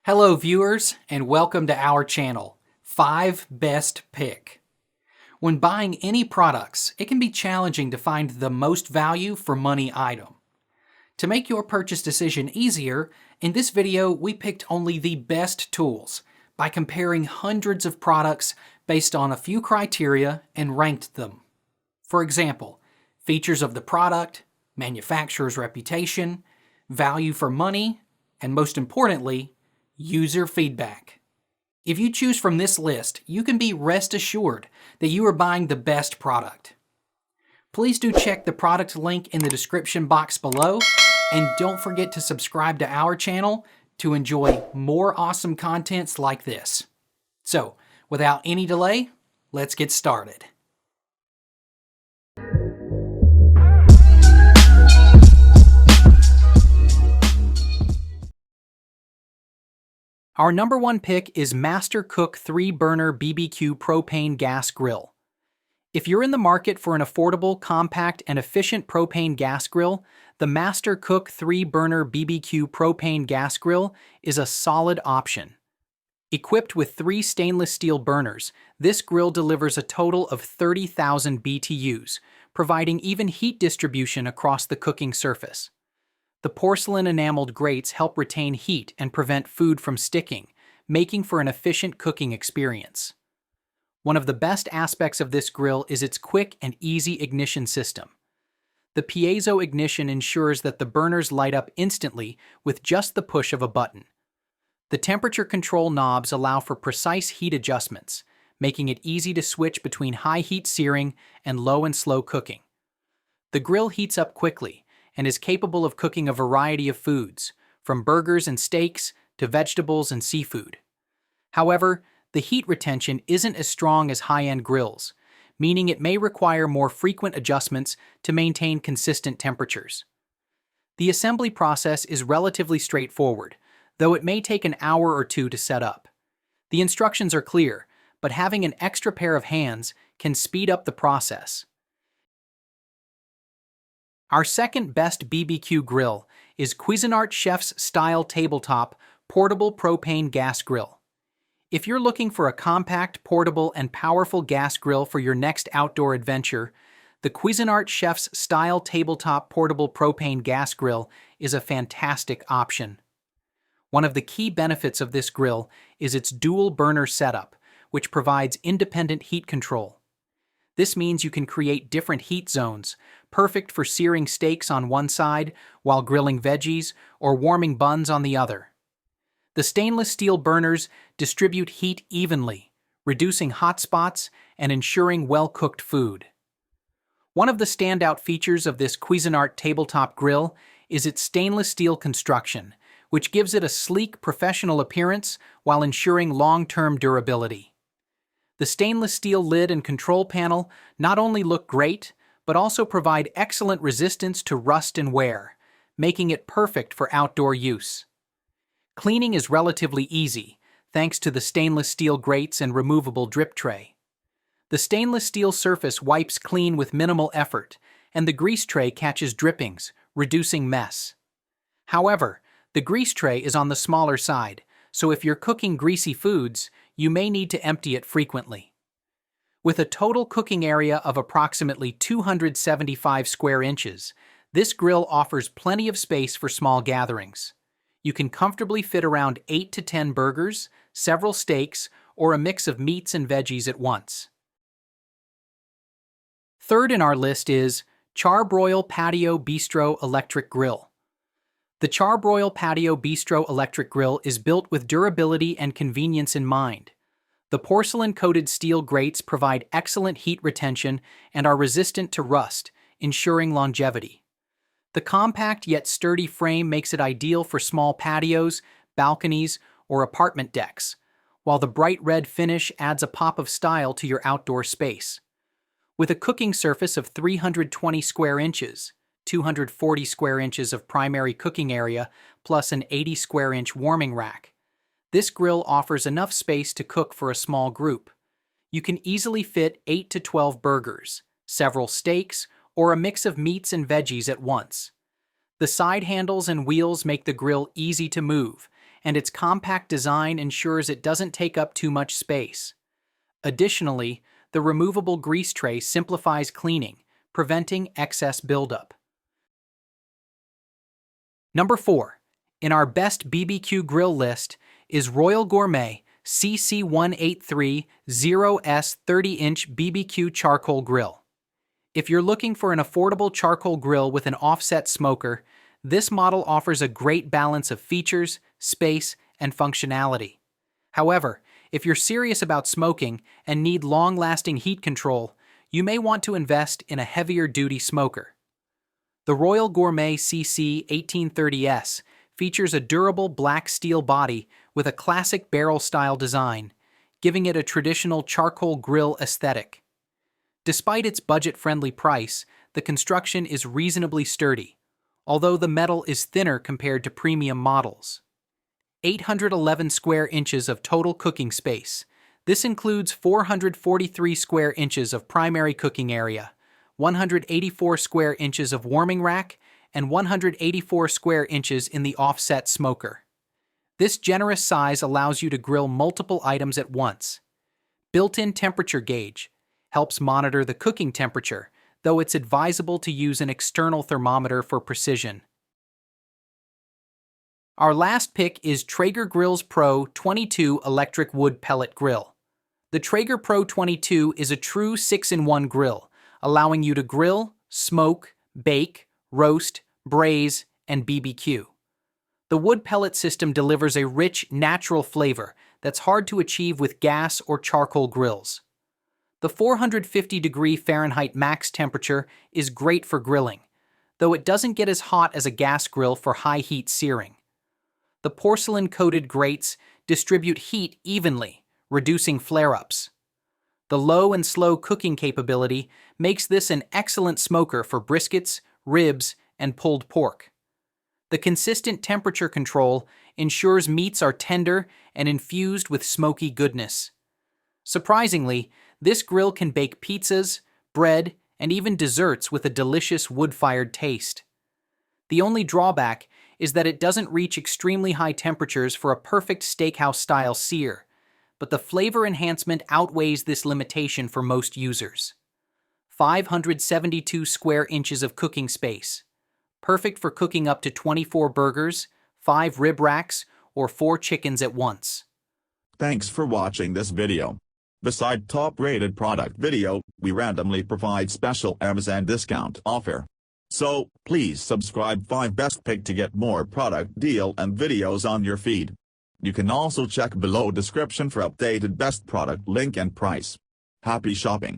Hello viewers, and welcome to our channel, 5 Best Pick. When buying any products, it can be challenging to find the most value for money item. To make your purchase decision easier, in this video we picked only the best tools by comparing hundreds of products based on a few criteria and ranked them. For example, features of the product, manufacturer's reputation, value for money, and most importantly, user feedback. If you choose from this list, you can be rest assured that you are buying the best product. Please do check the product link in the description box below, and don't forget to subscribe to our channel to enjoy more awesome contents like this. So, without any delay, let's get started. Our number one pick is Master Cook 3-burner BBQ propane gas grill. If you're in the market for an affordable, compact, and efficient propane gas grill, the Master Cook 3-burner BBQ propane gas grill is a solid option. Equipped with 3 stainless steel burners, this grill delivers a total of 30,000 BTUs, providing even heat distribution across the cooking surface. The porcelain enameled grates help retain heat and prevent food from sticking, making for an efficient cooking experience. One of the best aspects of this grill is its quick and easy ignition system. The piezo ignition ensures that the burners light up instantly with just the push of a button. The temperature control knobs allow for precise heat adjustments, making it easy to switch between high heat searing and low and slow cooking. The grill heats up quickly and is capable of cooking a variety of foods, from burgers and steaks to vegetables and seafood. However, the heat retention isn't as strong as high-end grills, meaning it may require more frequent adjustments to maintain consistent temperatures. The assembly process is relatively straightforward, though it may take an hour or two to set up. The instructions are clear, but having an extra pair of hands can speed up the process. Our second best BBQ grill is Cuisinart Chef's Style Tabletop Portable Propane Gas Grill. If you're looking for a compact, portable, and powerful gas grill for your next outdoor adventure, the Cuisinart Chef's Style Tabletop Portable Propane Gas Grill is a fantastic option. One of the key benefits of this grill is its dual burner setup, which provides independent heat control. This means you can create different heat zones, perfect for searing steaks on one side while grilling veggies or warming buns on the other. The stainless steel burners distribute heat evenly, reducing hot spots and ensuring well-cooked food. One of the standout features of this Cuisinart tabletop grill is its stainless steel construction, which gives it a sleek, professional appearance while ensuring long-term durability. The stainless steel lid and control panel not only look great, but also provide excellent resistance to rust and wear, making it perfect for outdoor use. Cleaning is relatively easy, thanks to the stainless steel grates and removable drip tray. The stainless steel surface wipes clean with minimal effort, and the grease tray catches drippings, reducing mess. However, the grease tray is on the smaller side, so if you're cooking greasy foods, you may need to empty it frequently. With a total cooking area of approximately 275 square inches, this grill offers plenty of space for small gatherings. You can comfortably fit around 8 to 10 burgers, several steaks, or a mix of meats and veggies at once. Third in our list is Char-Broil Patio Bistro Electric Grill. The Char-Broil Patio Bistro Electric Grill is built with durability and convenience in mind. The porcelain-coated steel grates provide excellent heat retention and are resistant to rust, ensuring longevity. The compact yet sturdy frame makes it ideal for small patios, balconies, or apartment decks, while the bright red finish adds a pop of style to your outdoor space. With a cooking surface of 320 square inches, 240 square inches of primary cooking area, plus an 80 square inch warming rack, this grill offers enough space to cook for a small group. You can easily fit 8 to 12 burgers, several steaks, or a mix of meats and veggies at once. The side handles and wheels make the grill easy to move, and its compact design ensures it doesn't take up too much space. Additionally, the removable grease tray simplifies cleaning, preventing excess buildup. Number 4. In our best BBQ grill list is Royal Gourmet CC1830S 30-inch BBQ charcoal grill. If you're looking for an affordable charcoal grill with an offset smoker, this model offers a great balance of features, space, and functionality. However, if you're serious about smoking and need long-lasting heat control, you may want to invest in a heavier-duty smoker. The Royal Gourmet CC1830S features a durable black steel body with a classic barrel-style design, giving it a traditional charcoal grill aesthetic. Despite its budget-friendly price, the construction is reasonably sturdy, although the metal is thinner compared to premium models. 811 square inches of total cooking space. This includes 443 square inches of primary cooking area, 184 square inches of warming rack, and 184 square inches in the offset smoker. This generous size allows you to grill multiple items at once. Built-in temperature gauge helps monitor the cooking temperature, though it's advisable to use an external thermometer for precision. Our last pick is Traeger Grill's Pro 22 Electric Wood Pellet Grill. The Traeger Pro 22 is a true 6-in-1 grill, allowing you to grill, smoke, bake, roast, braise, and BBQ. The wood pellet system delivers a rich, natural flavor that's hard to achieve with gas or charcoal grills. The 450-degree Fahrenheit max temperature is great for grilling, though it doesn't get as hot as a gas grill for high-heat searing. The porcelain-coated grates distribute heat evenly, reducing flare-ups. The low and slow cooking capability makes this an excellent smoker for briskets, ribs, and pulled pork. The consistent temperature control ensures meats are tender and infused with smoky goodness. Surprisingly, this grill can bake pizzas, bread, and even desserts with a delicious wood-fired taste. The only drawback is that it doesn't reach extremely high temperatures for a perfect steakhouse-style sear, but the flavor enhancement outweighs this limitation for most users. 572 square inches of cooking space. Perfect for cooking up to 24 burgers, 5 rib racks, or 4 chickens at once. Thanks for watching this video. Beside top-rated product video, we randomly provide special Amazon discount offer. So, please subscribe 5 Best Pick to get more product deal and videos on your feed. You can also check below description for updated best product link and price. Happy shopping!